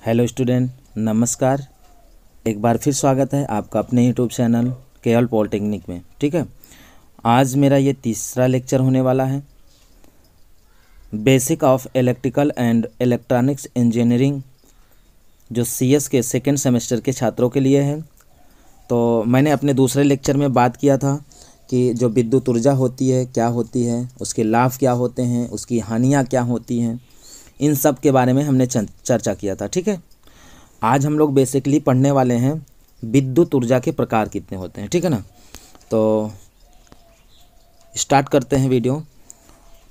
Hello student, नमस्कार। एक बार फिर स्वागत है आपका अपने यूट्यूब चैनल केएल पॉलिटेक्निक में। ठीक है, आज मेरा ये तीसरा लेक्चर होने वाला है। Basic of electrical and electronics engineering, जो सीएस के सेकेंड सेमेस्टर के छात्रों के लिए है। तो मैंने अपने दूसरे लेक्चर में बात किया था कि जो विद्युत ऊर्जा होती है क्या होती है, उसके लाभ क्या होते हैं, उसकी हानियाँ क्या होती हैं, इन सब के बारे में हमने चर्चा किया था। ठीक है, आज हम लोग बेसिकली पढ़ने वाले हैं विद्युत ऊर्जा के प्रकार कितने होते हैं। ठीक है ना, तो स्टार्ट करते हैं वीडियो।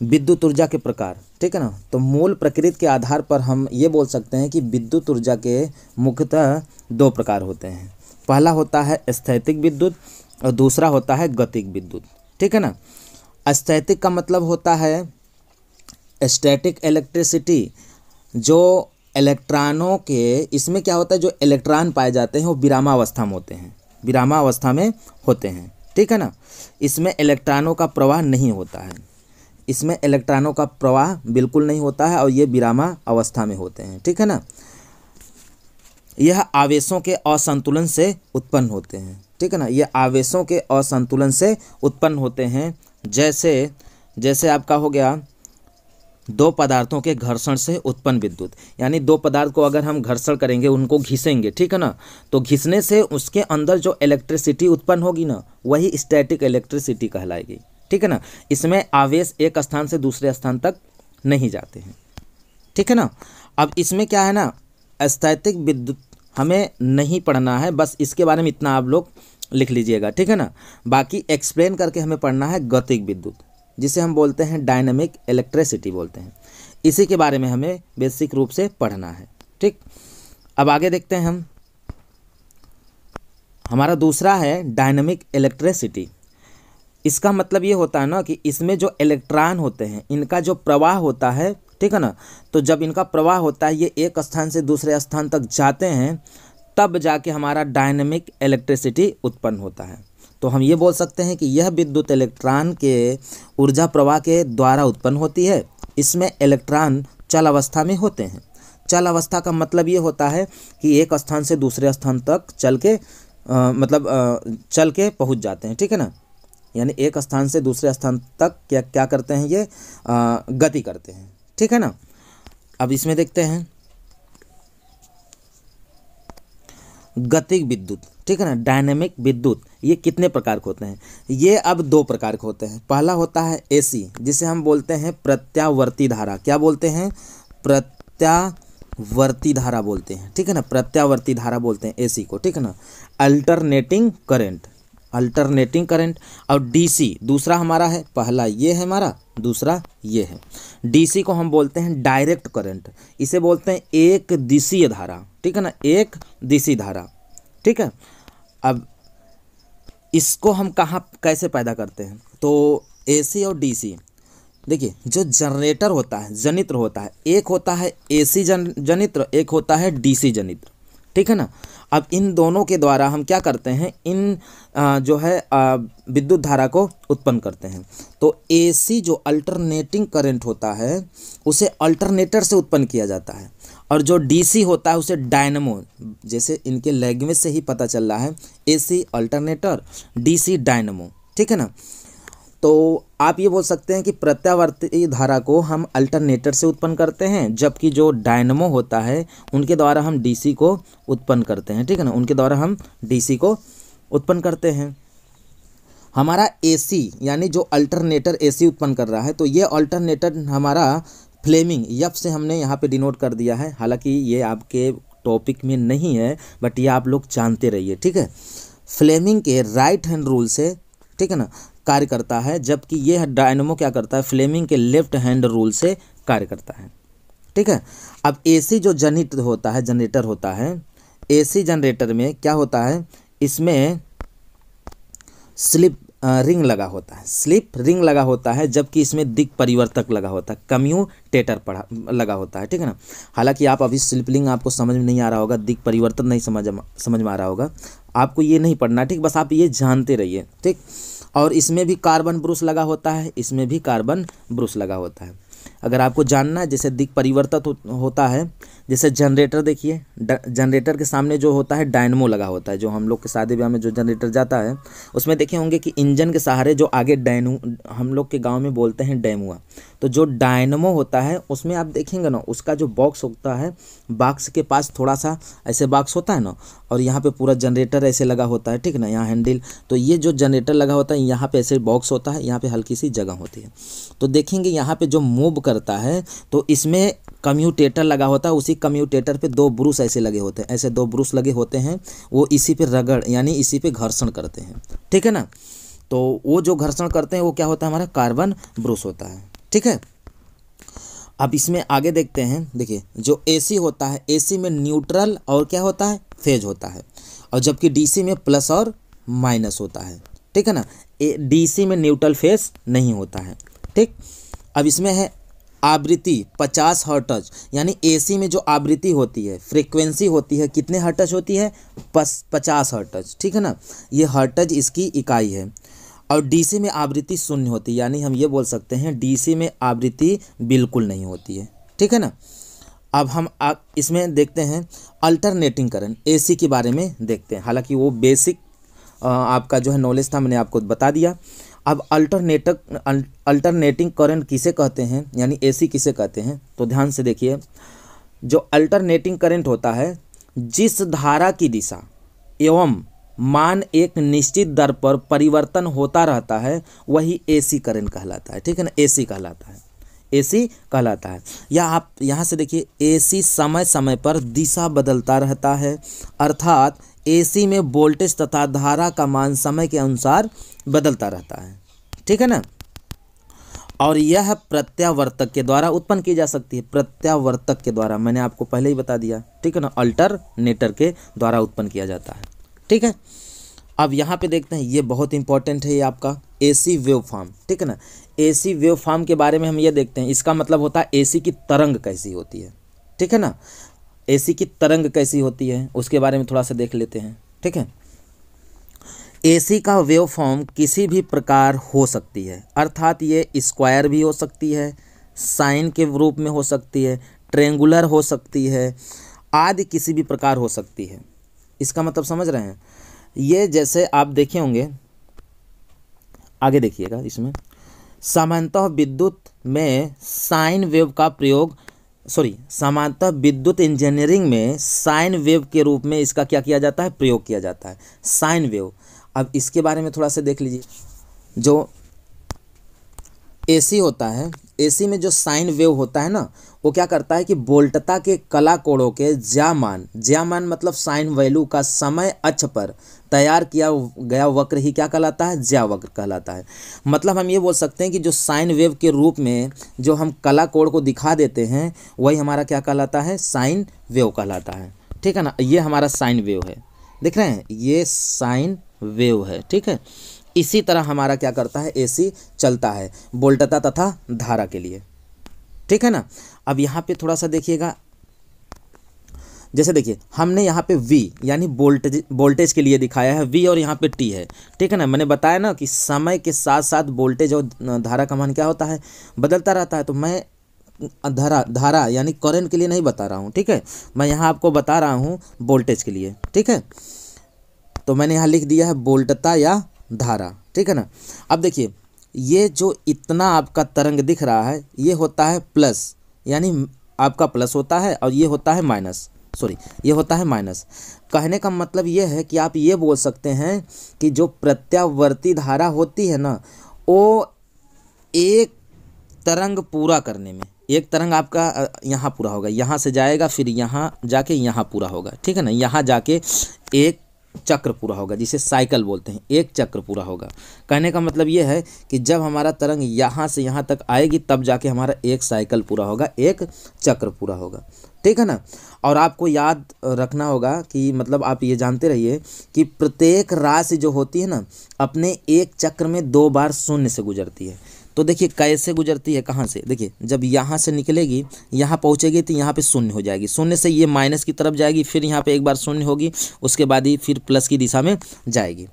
विद्युत ऊर्जा के प्रकार, ठीक है ना। तो मूल प्रकृति के आधार पर हम ये बोल सकते हैं कि विद्युत ऊर्जा के मुख्यतः दो प्रकार होते हैं। पहला होता है स्थैतिक विद्युत और दूसरा होता है गतिक विद्युत। ठीक है ना। स्थैतिक का मतलब होता है स्टैटिक इलेक्ट्रिसिटी, जो इलेक्ट्रॉनों के, इसमें क्या होता है, जो इलेक्ट्रॉन पाए जाते हैं वो विरामावस्था में होते हैं, विरामावस्था में होते हैं। ठीक है ना। इसमें इलेक्ट्रॉनों का प्रवाह नहीं होता है, इसमें इलेक्ट्रॉनों का प्रवाह बिल्कुल नहीं होता है और ये विरामा अवस्था में होते हैं। ठीक है ना। यह आवेशों के असंतुलन से उत्पन्न होते हैं। ठीक है ना, ये आवेशों के असंतुलन से उत्पन्न होते हैं। जैसे आपका हो गया दो पदार्थों के घर्षण से उत्पन्न विद्युत, यानी दो पदार्थ को अगर हम घर्षण करेंगे, उनको घिसेंगे, ठीक है ना, तो घिसने से उसके अंदर जो इलेक्ट्रिसिटी उत्पन्न होगी ना, वही स्टैटिक इलेक्ट्रिसिटी कहलाएगी। ठीक है ना। इसमें आवेश एक स्थान से दूसरे स्थान तक नहीं जाते हैं। ठीक है ना। अब इसमें क्या है ना, स्थैतिक विद्युत हमें नहीं पढ़ना है, बस इसके बारे में इतना आप लोग लिख लीजिएगा। ठीक है ना। बाकी एक्सप्लेन करके हमें पढ़ना है गतिक विद्युत, जिसे हम बोलते हैं डायनामिक इलेक्ट्रिसिटी बोलते हैं। इसी के बारे में हमें बेसिक रूप से पढ़ना है। ठीक, अब आगे देखते हैं हम। हमारा दूसरा है डायनामिक इलेक्ट्रिसिटी। इसका मतलब ये होता है ना कि इसमें जो इलेक्ट्रॉन होते हैं, इनका जो प्रवाह होता है, ठीक है ना, तो जब इनका प्रवाह होता है, ये एक स्थान से दूसरे स्थान तक जाते हैं, तब जाके हमारा डायनामिक इलेक्ट्रिसिटी उत्पन्न होता है। तो हम ये बोल सकते हैं कि यह विद्युत इलेक्ट्रॉन के ऊर्जा प्रवाह के द्वारा उत्पन्न होती है। इसमें इलेक्ट्रॉन चल अवस्था में होते हैं। चल अवस्था का मतलब ये होता है कि एक स्थान से दूसरे स्थान तक चल के पहुंच जाते हैं। ठीक है ना, यानी एक स्थान से दूसरे स्थान तक क्या करते हैं, ये गति करते हैं। ठीक है ना। अब इसमें देखते हैं गतिक विद्युत। ठीक है ना, डायनेमिक विद्युत, ये कितने प्रकार के होते हैं? ये अब दो प्रकार के होते हैं। पहला होता है एसी, जिसे हम बोलते हैं प्रत्यावर्ती धारा। क्या बोलते हैं? प्रत्यावर्ती धारा बोलते हैं। ठीक है ना, प्रत्यावर्ती धारा बोलते हैं एसी को। ठीक है ना। Alternating current, alternating current. और डीसी दूसरा हमारा है, पहला ये है हमारा, दूसरा ये है। डीसी को हम बोलते हैं डायरेक्ट करंट, इसे बोलते हैं एक दिशीय धारा। ठीक है ना, एक दिशी धारा। ठीक है। अब इसको हम कैसे पैदा करते हैं? तो एसी और डीसी, देखिए, जो जनरेटर होता है, जनित्र होता है, एक होता है एसी जनित्र, एक होता है डीसी जनित्र। ठीक है ना। अब इन दोनों के द्वारा हम क्या करते हैं, इन जो है विद्युत धारा को उत्पन्न करते हैं। तो एसी जो अल्टरनेटिंग करंट होता है, उसे अल्टरनेटर से उत्पन्न किया जाता है, और जो डीसी होता है उसे डायनमो, जैसे इनके लैंग्वेज से ही पता चल रहा है, एसी अल्टरनेटर, डीसी डायनमो। ठीक है ना। तो आप ये बोल सकते हैं कि प्रत्यावर्ती धारा को हम अल्टरनेटर से उत्पन्न करते हैं, जबकि जो डायनमो होता है उनके द्वारा हम डीसी को उत्पन्न करते हैं। ठीक है ना, उनके द्वारा हम डीसी को उत्पन्न करते हैं। हमारा एसी, यानी जो अल्टरनेटर एसी उत्पन्न कर रहा है, तो ये अल्टरनेटर हमारा फ्लेमिंग, एफ से हमने यहाँ पे डिनोट कर दिया है। हालांकि ये आपके टॉपिक में नहीं है, बट ये आप लोग जानते रहिए। ठीक है, फ्लेमिंग के राइट हैंड रूल से, ठीक है ना, कार्य करता है, जबकि यह डायनमो क्या करता है, फ्लेमिंग के लेफ्ट हैंड रूल से कार्य करता है। ठीक है। अब एसी जो जनित्र होता है, जनरेटर होता है, एसी जनरेटर में क्या होता है, इसमें स्लिप रिंग लगा होता है, स्लिप रिंग लगा होता है, जबकि इसमें दिक् परिवर्तक लगा होता है, कम्यूटेटर लगा होता है। ठीक है ना। हालांकि आप अभी स्लिप रिंग आपको समझ में नहीं आ रहा होगा, दिक् परिवर्तन नहीं समझ में आ रहा होगा, आपको ये नहीं पढ़ना। ठीक, बस आप ये जानते रहिए। ठीक, और इसमें भी कार्बन ब्रुश लगा होता है, इसमें भी कार्बन ब्रुश लगा होता है। अगर आपको जानना है जैसे दिक् परिवर्तित होता है, जैसे जनरेटर देखिए, जनरेटर के सामने जो होता है डायनमो लगा होता है, जो हम लोग के शादी ब्याह में जो जनरेटर जाता है उसमें देखे होंगे कि इंजन के सहारे जो आगे हम लोग के गांव में बोलते हैं डैमुआ, तो जो डायनमो होता है उसमें आप देखेंगे ना, उसका जो बॉक्स होता है, बॉक्स के पास थोड़ा सा ऐसे बॉक्स होता है ना, और यहाँ पे पूरा जनरेटर ऐसे लगा होता है, ठीक ना, यहाँ हैंडल, तो ये जो जनरेटर लगा होता है यहाँ पे ऐसे बॉक्स होता है, यहाँ पे हल्की सी जगह होती है, तो देखेंगे यहाँ पे जो मूव करता है तो इसमें कम्यूटेटर लगा होता है, उसी कम्यूटेटर पे दो ब्रूस ऐसे लगे होते हैं, ऐसे दो ब्रूस लगे होते हैं, वो इसी पे रगड़ यानी इसी पे घर्षण करते हैं, ठीक है ना, तो वो जो घर्षण करते हैं वो क्या होता है, हमारा कार्बन ब्रूस होता है, ठीक है। अब इसमें आगे देखते हैं, देखिए जो एसी होता है, एसी में न्यूट्रल और क्या होता है, फेज होता है, और जबकि डीसी में प्लस और माइनस होता है, ठीक है ना, डीसी में न्यूट्रल फेज नहीं होता है, ठीक। अब इसमें है आवृत्ति 50 हर्ट्ज, यानी एसी में जो आवृत्ति होती है, फ्रीक्वेंसी होती है, कितने हर्ट्ज होती है, 50 हर्ट्ज, ठीक है ना, ये हर्ट्ज इसकी इकाई है, और डीसी में आवृत्ति शून्य होती है, यानी हम ये बोल सकते हैं डीसी में आवृत्ति बिल्कुल नहीं होती है, ठीक है ना। अब हम इसमें देखते हैं अल्टरनेटिंग करंट, एसी के बारे में देखते हैं, हालांकि वो बेसिक आपका जो है नॉलेज था, मैंने आपको बता दिया। अब अल्टरनेटिंग करंट किसे कहते हैं, यानी एसी किसे कहते हैं, तो ध्यान से देखिए, जो अल्टरनेटिंग करंट होता है, जिस धारा की दिशा एवं मान एक निश्चित दर पर परिवर्तन होता रहता है वही एसी करंट कहलाता है, ठीक है ना, एसी कहलाता है, एसी कहलाता है। या आप यहाँ से देखिए, एसी समय समय पर दिशा बदलता रहता है, अर्थात एसी में वोल्टेज तथा धारा का मान समय के अनुसार बदलता रहता है, ठीक है ना, और यह प्रत्यावर्तक के द्वारा उत्पन्न की जा सकती है, प्रत्यावर्तक के द्वारा, मैंने आपको पहले ही बता दिया, ठीक है ना, अल्टरनेटर के द्वारा उत्पन्न किया जाता है, ठीक है। अब यहाँ पे देखते हैं, ये बहुत इंपॉर्टेंट है, ये आपका एसी वेव फॉर्म, ठीक है ना, एसी वेव फॉर्म के बारे में हम ये देखते हैं, इसका मतलब होता है एसी की तरंग कैसी होती है, ठीक है ना, एसी की तरंग कैसी होती है उसके बारे में थोड़ा सा देख लेते हैं, ठीक है। एसी का वेव फॉर्म किसी भी प्रकार हो सकती है, अर्थात ये स्क्वायर भी हो सकती है, साइन के रूप में हो सकती है, ट्रेंगुलर हो सकती है, आदि किसी भी प्रकार हो सकती है। इसका मतलब समझ रहे हैं, ये जैसे आप देखे होंगे, आगे देखिएगा, इसमें सामान्यतः विद्युत में साइन वेव का प्रयोग, सामान्यतः विद्युत इंजीनियरिंग में साइन वेव के रूप में इसका क्या किया जाता है, प्रयोग किया जाता है, साइन वेव। अब इसके बारे में थोड़ा सा देख लीजिए, जो एसी होता है, एसी में जो साइन वेव होता है ना, वो क्या करता है कि वोल्टता के कला कोणों के ज्यामान मतलब साइन वैल्यू का समय अक्ष पर तैयार किया गया वक्र ही क्या कहलाता है, ज्या वक्र कहलाता है। मतलब हम ये बोल सकते हैं कि जो साइन वेव के रूप में जो हम कला कोण को दिखा देते हैं वही हमारा क्या कहलाता है, साइन वेव कहलाता है, ठीक है ना। ये हमारा साइन वेव है, देख रहे हैं, ये साइन वेव है, ठीक है। इसी तरह हमारा क्या करता है, एसी चलता है वोल्टता तथा धारा के लिए, ठीक है ना। अब यहाँ पे थोड़ा सा देखिएगा, जैसे देखिए हमने यहाँ पे V यानी वोल्टेज के लिए दिखाया है V, और यहाँ पे T है, ठीक है ना। मैंने बताया ना कि समय के साथ साथ वोल्टेज और धारा का मान क्या होता है, बदलता रहता है, तो मैं धारा यानी करंट के लिए नहीं बता रहा हूँ, ठीक है, मैं यहाँ आपको बता रहा हूँ वोल्टेज के लिए, ठीक है। तो मैंने यहाँ लिख दिया है वोल्टता या धारा, ठीक है ना। अब देखिए, ये जो इतना आपका तरंग दिख रहा है ये होता है प्लस, यानी आपका प्लस होता है, और ये होता है माइनस, ये होता है माइनस। कहने का मतलब ये है कि आप ये बोल सकते हैं कि जो प्रत्यावर्ती धारा होती है ना, वो एक तरंग पूरा करने में, एक तरंग आपका यहाँ पूरा होगा, यहाँ से जाएगा फिर यहाँ जाके यहाँ पूरा होगा, ठीक है ना, यहाँ जाके एक चक्र पूरा होगा, जिसे साइकिल बोलते हैं, एक चक्र पूरा होगा। कहने का मतलब ये है कि जब हमारा तरंग यहाँ से यहाँ तक आएगी तब जाके हमारा एक साइकिल पूरा होगा, एक चक्र पूरा होगा, ठीक है ना। और आपको याद रखना होगा कि मतलब आप ये जानते रहिए कि प्रत्येक राशि जो होती है ना, अपने एक चक्र में 2 बार शून्य से गुजरती है। तो देखिए कैसे गुजरती है, कहाँ से, देखिए जब यहाँ से निकलेगी यहाँ पहुँचेगी तो यहाँ पे शून्य हो जाएगी, शून्य से ये माइनस की तरफ जाएगी, फिर यहाँ पे एक बार शून्य होगी, उसके बाद ही फिर प्लस की दिशा में जाएगी,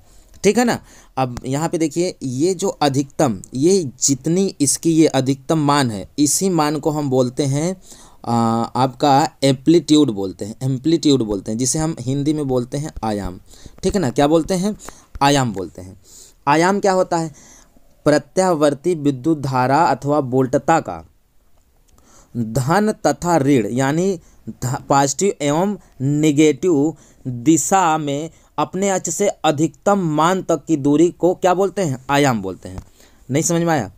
ठीक है ना। अब यहाँ पे देखिए ये जो अधिकतम, ये जितनी इसकी ये अधिकतम मान है, इसी मान को हम बोलते हैं आपका एम्पलीट्यूड बोलते हैं, एम्पलीट्यूड बोलते हैं, जिसे हम हिंदी में बोलते हैं आयाम। ठीक है ना, क्या बोलते हैं? आयाम बोलते हैं। आयाम क्या होता है? प्रत्यावर्ती विद्युत धारा अथवा वोल्टता का धन तथा ऋण यानी पॉजिटिव एवं नेगेटिव दिशा में अपने अक्ष से अधिकतम मान तक की दूरी को क्या बोलते हैं? आयाम बोलते हैं। नहीं समझ में आया?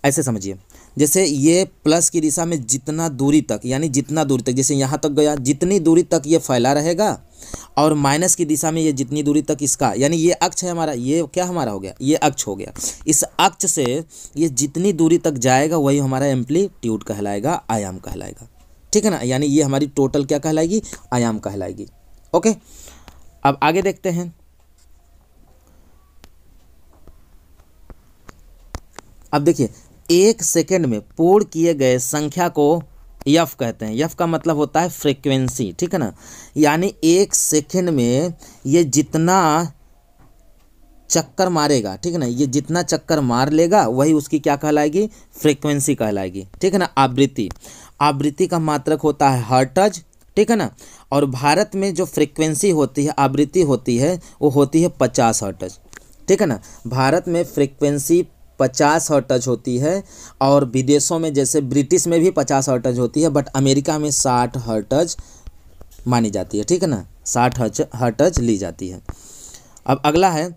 ऐसे समझिए, जैसे ये प्लस की दिशा में जितना दूरी तक, यानी जितना दूरी तक, जैसे यहाँ तक गया, जितनी दूरी तक ये फैला रहेगा, और माइनस की दिशा में ये जितनी दूरी तक इसका, यानी ये अक्ष है हमारा, ये क्या हमारा हो गया? ये अक्ष हो गया। इस अक्ष से ये जितनी दूरी तक जाएगा वही हमारा एम्पलीट्यूड कहलाएगा, आयाम कहलाएगा। ठीक है ना, यानी ये हमारी टोटल क्या कहलाएगी? आयाम कहलाएगी। ओके, अब आगे देखते हैं। अब देखिए, एक सेकेंड में पूर्ण किए गए संख्या को यफ कहते हैं। यफ का मतलब होता है फ्रीक्वेंसी। ठीक है ना, यानी एक सेकेंड में ये जितना चक्कर मारेगा, ठीक है ना, ये जितना चक्कर मार लेगा वही उसकी क्या कहलाएगी? फ्रीक्वेंसी कहलाएगी। ठीक है ना। आवृत्ति, आवृत्ति का मात्रक होता है हर्ट्ज। ठीक है ना, और भारत में जो फ्रीक्वेंसी होती है, आवृत्ति होती है, वो होती है 50 हर्ट्ज। ठीक है ना, भारत में फ्रीक्वेंसी 50 हर्ट्ज होती है, और विदेशों में जैसे ब्रिटिश में भी 50 हर्ट्ज होती है, बट अमेरिका में 60 हर्ट्ज मानी जाती है। ठीक है ना, 60 हर्ट्ज ली जाती है। अब अगला है,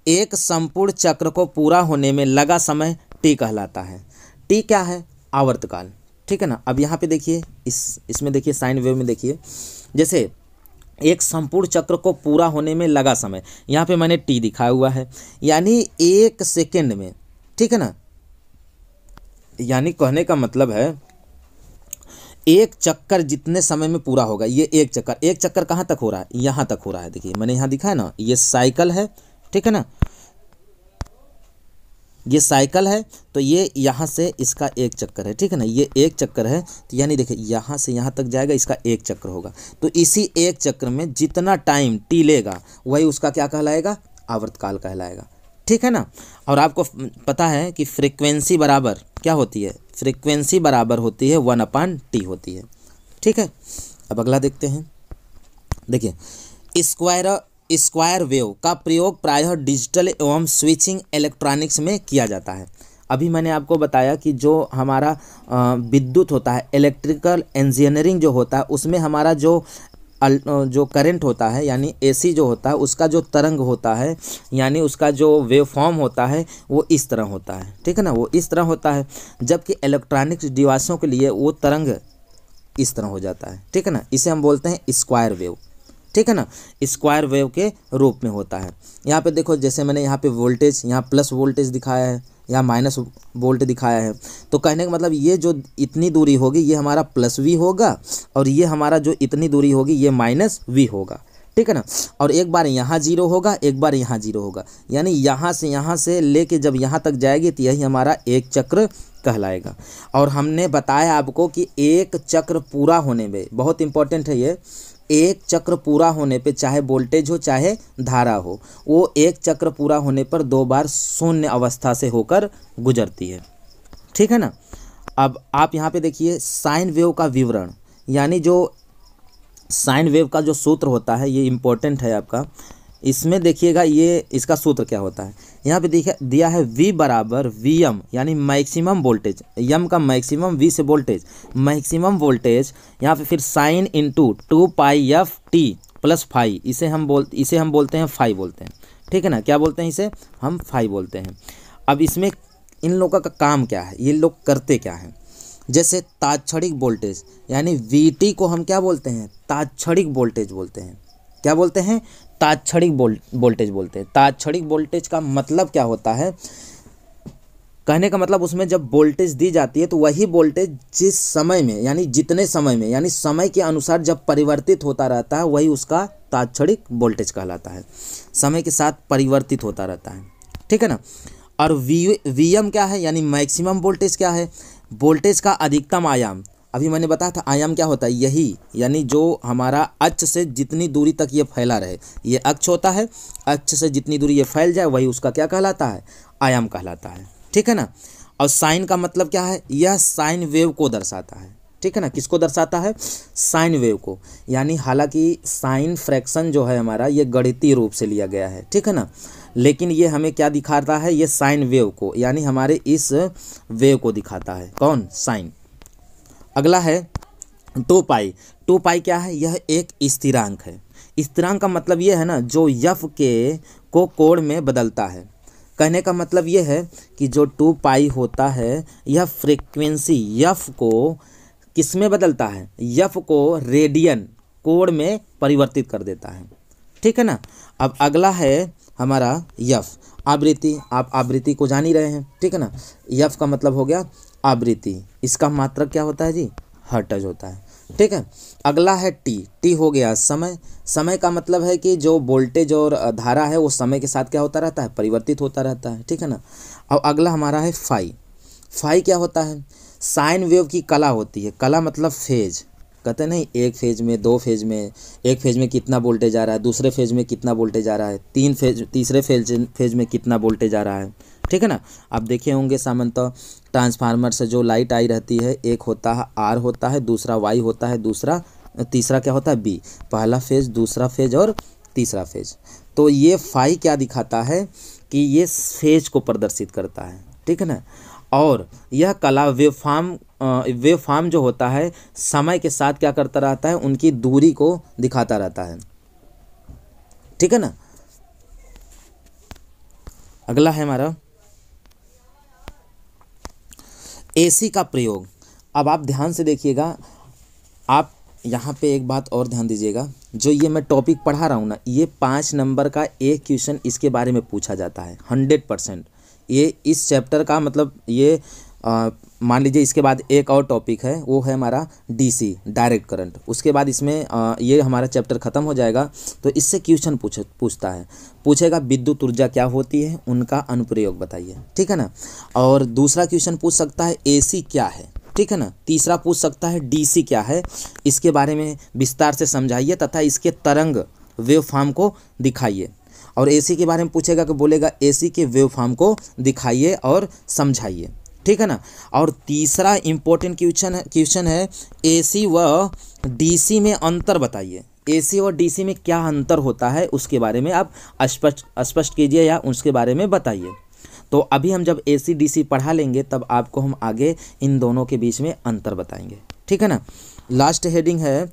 एक संपूर्ण चक्र को पूरा होने में लगा समय टी कहलाता है। टी क्या है? आवर्तकाल। ठीक है ना। अब यहाँ पे देखिए, इसमें देखिए साइन वेव में देखिए, जैसे एक संपूर्ण चक्र को पूरा होने में लगा समय, यहाँ पे मैंने टी दिखाया हुआ है, यानी एक सेकेंड में। ठीक है ना, यानी कहने का मतलब है एक चक्कर जितने समय में पूरा होगा, ये एक चक्कर कहाँ तक हो रहा है? यहाँ तक हो रहा है। देखिए मैंने यहाँ दिखाया ना, ये साइकिल है। ठीक है ना, ये साइकिल है, तो ये यहाँ से इसका एक चक्कर है। ठीक है ना, ये एक चक्कर है, तो यानी देखिए यहाँ से यहाँ तक जाएगा, इसका एक चक्कर होगा, तो इसी एक चक्र में जितना टाइम टी लेगा वही उसका क्या कहलाएगा? आवर्तकाल कहलाएगा। ठीक है ना। और आपको पता है कि फ्रीक्वेंसी बराबर क्या होती है? फ्रीक्वेंसी बराबर होती है 1/t होती है। ठीक है, अब अगला देखते हैं। देखिए, स्क्वायर वेव का प्रयोग प्रायः डिजिटल एवं स्विचिंग इलेक्ट्रॉनिक्स में किया जाता है। अभी मैंने आपको बताया कि जो हमारा विद्युत होता है, इलेक्ट्रिकल इंजीनियरिंग जो होता है, उसमें हमारा जो करंट होता है, यानी एसी जो होता है, उसका जो तरंग होता है, यानी उसका जो वेव फॉर्म होता है, वो इस तरह होता है। ठीक है ना, वो इस तरह होता है, जबकि इलेक्ट्रॉनिक्स डिवाइसों के लिए वो तरंग इस तरह हो जाता है। ठीक है ना, इसे हम बोलते हैं स्क्वायर वेव। ठीक है ना, स्क्वायर वेव के रूप में होता है। यहाँ पे देखो, जैसे मैंने यहाँ पे वोल्टेज, यहाँ प्लस वोल्टेज दिखाया है, यहाँ माइनस वोल्ट दिखाया है, तो कहने का मतलब ये जो इतनी दूरी होगी ये हमारा प्लस वी होगा, और ये हमारा जो इतनी दूरी होगी ये माइनस वी होगा। ठीक है ना, और एक बार यहाँ जीरो होगा, एक बार यहाँ जीरो होगा, यानी यहाँ से लेके जब यहाँ तक जाएगी तो यही हमारा एक चक्र कहलाएगा। और हमने बताया आपको कि एक चक्र पूरा होने में, बहुत इंपॉर्टेंट है ये, एक चक्र पूरा होने पे चाहे वोल्टेज हो चाहे धारा हो, वो एक चक्र पूरा होने पर 2 बार शून्य अवस्था से होकर गुजरती है। ठीक है ना। अब आप यहाँ पे देखिए साइन वेव का विवरण, यानी जो साइन वेव का जो सूत्र होता है, ये इम्पोर्टेंट है आपका। इसमें देखिएगा ये इसका सूत्र क्या होता है। यहाँ पे देखिए दिया है V बराबर Vm, यानी मैक्सिमम वोल्टेज, यम का मैक्सिमम, V से वोल्टेज, मैक्सिमम वोल्टेज, यहाँ पे फिर sine into 2πft plus phi, इसे हम बोलते हैं फाई बोलते हैं। ठीक है ना, क्या बोलते हैं इसे? हम फाई बोलते हैं। अब इसमें इन लोगों का काम क्या है, ये लोग करते क्या हैं? जैसे तात्क्षणिक वोल्टेज, यानी VT को हम क्या बोलते हैं? तात्क्षणिक वोल्टेज बोलते हैं। क्या बोलते हैं? तात्क्षणिक वोल्टेज बोलते हैं। तात्क्षणिक वोल्टेज का मतलब क्या होता है? कहने का मतलब उसमें जब वोल्टेज दी जाती है तो वही वोल्टेज जिस समय में, यानी जितने समय में, यानी समय के अनुसार जब परिवर्तित होता रहता है वही उसका तात्क्षणिक वोल्टेज कहलाता है। समय के साथ परिवर्तित होता रहता है। ठीक है ना। और Vm क्या है? यानी मैक्सिमम वोल्टेज क्या है? वोल्टेज का अधिकतम आयाम, अभी मैंने बताया था आयाम क्या होता है, यही, यानी जो हमारा अक्ष से जितनी दूरी तक ये फैला रहे, ये अक्ष होता है, अक्ष से जितनी दूरी ये फैल जाए वही उसका क्या कहलाता है, आयाम कहलाता है। ठीक है ना। और साइन का मतलब क्या है, यह साइन वेव को दर्शाता है। ठीक है ना, किसको दर्शाता है, साइन वेव को। यानी हालांकि साइन फ्रैक्शन जो है हमारा ये गणितीय रूप से लिया गया है, ठीक है ना, लेकिन ये हमें क्या दिखाता है, ये साइन वेव को, यानी हमारे इस वेव को दिखाता है, कौन, साइन। अगला है 2 पाई। 2 पाई क्या है, यह एक स्थिरांक है। स्थिरांक का मतलब ये है ना, जो यफ के को कोण में बदलता है। कहने का मतलब ये है कि जो 2 पाई होता है यह फ्रीक्वेंसी यफ को किस में बदलता है, यफ को रेडियन कोण में परिवर्तित कर देता है। ठीक है ना। अब अगला है हमारा यफ, आवृत्ति। आप आवृत्ति को जान ही रहे हैं, ठीक है ना। यफ का मतलब हो गया आवृत्ति, इसका मात्रक क्या होता है जी, हर्ट्ज होता है। ठीक है। अगला है टी। टी हो गया समय। समय का मतलब है कि जो वोल्टेज और धारा है वो समय के साथ क्या होता रहता है, परिवर्तित होता रहता है। ठीक है ना। और अगला हमारा है फाई। फाई क्या होता है, साइन वेव की कला होती है। कला मतलब फेज, कहते नहीं, एक फेज में, 2 फेज में, एक फेज में कितना वोल्टेज आ रहा है, दूसरे फेज में कितना वोल्टेज आ रहा है, तीसरे फेज में कितना वोल्टेज आ रहा है। ठीक है ना। आप देखे होंगे सामान्यतः ट्रांसफार्मर से जो लाइट आई रहती है, एक होता है आर होता है, दूसरा वाई होता है, तीसरा क्या होता है बी। पहला फेज, दूसरा फेज और तीसरा फेज। तो ये फाई क्या दिखाता है कि ये फेज को प्रदर्शित करता है। ठीक है ना। और यह कला वेवफॉर्म जो होता है समय के साथ क्या करता रहता है, उनकी दूरी को दिखाता रहता है। ठीक है ना। अगला है हमारा एसी का प्रयोग। अब आप ध्यान से देखिएगा, आप यहाँ पे एक बात और ध्यान दीजिएगा, जो ये मैं टॉपिक पढ़ा रहा हूँ ना, ये 5 नंबर का एक क्वेश्चन इसके बारे में पूछा जाता है 100%। ये इस चैप्टर का मतलब ये मान लीजिए इसके बाद एक और टॉपिक है, वो है हमारा डीसी, डायरेक्ट करंट। उसके बाद इसमें ये हमारा चैप्टर ख़त्म हो जाएगा, तो इससे क्वेश्चन पूछता है, पूछेगा विद्युत ऊर्जा क्या होती है, उनका अनुप्रयोग बताइए। ठीक है ना। और दूसरा क्वेश्चन पूछ सकता है एसी क्या है। ठीक है ना। तीसरा पूछ सकता है डीसी क्या है, इसके बारे में विस्तार से समझाइए तथा इसके तरंग वेवफॉर्म को दिखाइए। और एसी के बारे में पूछेगा कि बोलेगा एसी के वेवफॉर्म को दिखाइए और समझाइए। ठीक है ना। और तीसरा इम्पोर्टेंट क्वेश्चन है एसी व डीसी में अंतर बताइए। एसी और डीसी में क्या अंतर होता है उसके बारे में आप स्पष्ट कीजिए या उसके बारे में बताइए। तो अभी हम जब एसी डीसी पढ़ा लेंगे तब आपको हम आगे इन दोनों के बीच में अंतर बताएंगे। ठीक है ना। लास्ट हेडिंग है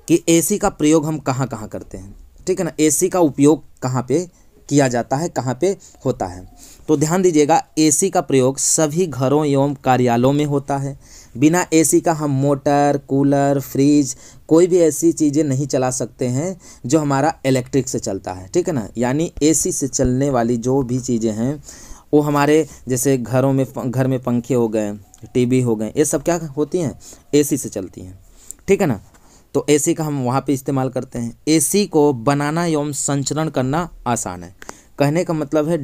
कि एसी का प्रयोग हम कहाँ कहाँ करते हैं। ठीक है ना। एसी का उपयोग कहाँ पे किया जाता है, कहाँ पे होता है। तो ध्यान दीजिएगा, एसी का प्रयोग सभी घरों एवं कार्यालयों में होता है। बिना एसी का हम मोटर, कूलर, फ्रिज, कोई भी ऐसी चीज़ें नहीं चला सकते हैं जो हमारा इलेक्ट्रिक से चलता है। ठीक है ना। यानी एसी से चलने वाली जो भी चीज़ें हैं वो हमारे जैसे घर में पंखे हो गए, टीवी हो गए, ये सब क्या होती हैं, एसी से चलती हैं। ठीक है ना। तो एसी का हम वहाँ पे इस्तेमाल करते हैं। एसी को बनाना एवं संचरण करना आसान है। कहने का मतलब है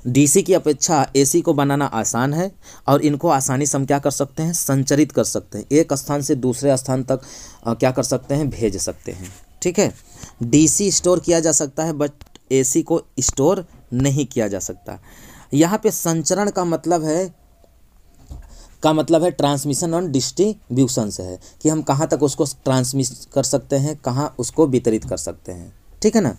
डीसी की अपेक्षा एसी को बनाना आसान है और इनको आसानी से हम क्या कर सकते हैं, संचरित कर सकते हैं, एक स्थान से दूसरे स्थान तक क्या कर सकते हैं, भेज सकते हैं। ठीक है। डीसी स्टोर किया जा सकता है बट एसी को स्टोर नहीं किया जा सकता। यहाँ पे संचरण का मतलब है ट्रांसमिशन और डिस्ट्रीब्यूशन से है कि हम कहाँ तक उसको ट्रांसमिट कर सकते हैं, कहाँ उसको वितरित कर सकते हैं। ठीक है ना।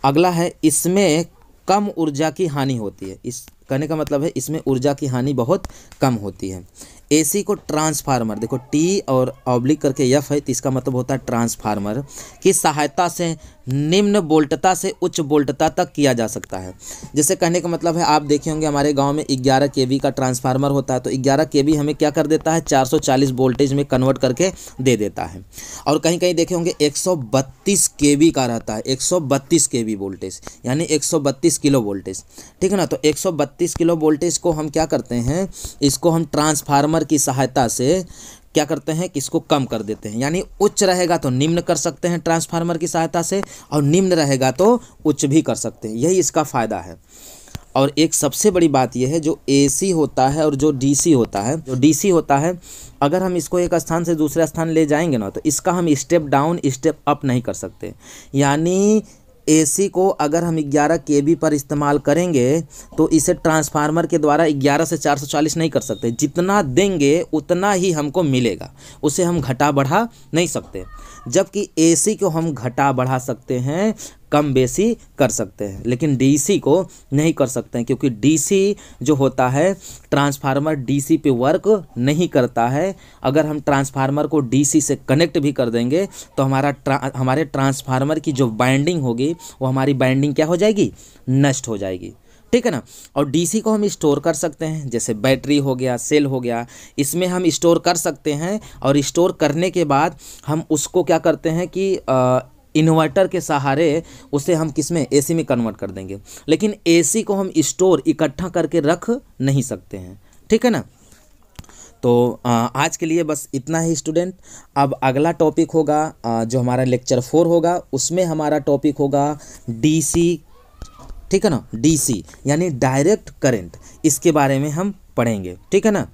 अगला है इसमें कम ऊर्जा की हानि होती है। इस कहने का मतलब है इसमें ऊर्जा की हानि बहुत कम होती है। एसी को ट्रांसफार्मर, देखो टी और ऑब्लिक करके एफ है, तो इसका मतलब होता है ट्रांसफार्मर की सहायता से निम्न वोल्टता से उच्च वोल्टता तक किया जा सकता है। जैसे कहने का मतलब है आप देखे होंगे हमारे गांव में 11 केवी का ट्रांसफार्मर होता है, तो 11 केवी हमें क्या कर देता है, 440 वोल्टेज में कन्वर्ट करके दे देता है। और कहीं कहीं देखे होंगे 132 केवी का रहता है, 132 केवी वोल्टेज यानी 132 किलो वोल्टेज। ठीक है ना। तो 132 किलो वोल्टेज को हम क्या करते हैं, इसको हम ट्रांसफार्मर की सहायता से क्या करते हैं कि इसको कम कर देते हैं। यानी उच्च रहेगा तो निम्न कर सकते हैं ट्रांसफार्मर की सहायता से, और निम्न रहेगा तो उच्च भी कर सकते हैं। यही इसका फ़ायदा है। और एक सबसे बड़ी बात यह है, जो AC होता है और जो DC होता है, जो DC होता है अगर हम इसको एक स्थान से दूसरे स्थान ले जाएंगे ना, तो इसका हम स्टेप डाउन स्टेप अप नहीं कर सकते। यानी AC को अगर हम 11 kV पर इस्तेमाल करेंगे तो इसे ट्रांसफार्मर के द्वारा 11 से 440 नहीं कर सकते। जितना देंगे उतना ही हमको मिलेगा, उसे हम घटा बढ़ा नहीं सकते। जबकि AC को हम घटा बढ़ा सकते हैं, कम बेसी कर सकते हैं, लेकिन DC को नहीं कर सकते हैं, क्योंकि DC जो होता है ट्रांसफार्मर DC पे वर्क नहीं करता है। अगर हम ट्रांसफार्मर को DC से कनेक्ट भी कर देंगे तो हमारे ट्रांसफार्मर की जो बाइंडिंग होगी वो हमारी बाइंडिंग क्या हो जाएगी, नष्ट हो जाएगी, ठीक है ना। और DC को हम स्टोर कर सकते हैं, जैसे बैटरी हो गया, सेल हो गया, इसमें हम स्टोर कर सकते हैं। और स्टोर करने के बाद हम उसको क्या करते हैं कि इन्वर्टर के सहारे उसे हम किस में, AC में कन्वर्ट कर देंगे। लेकिन AC को हम स्टोर इकट्ठा करके रख नहीं सकते हैं, ठीक है ना। तो आज के लिए बस इतना ही स्टूडेंट। अब अगला टॉपिक होगा जो हमारा लेक्चर 4 होगा, उसमें हमारा टॉपिक होगा DC, ठीक है ना। DC यानी डायरेक्ट करंट, इसके बारे में हम पढ़ेंगे, ठीक है ना।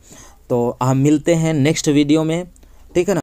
तो हम मिलते हैं नेक्स्ट वीडियो में, ठीक है ना।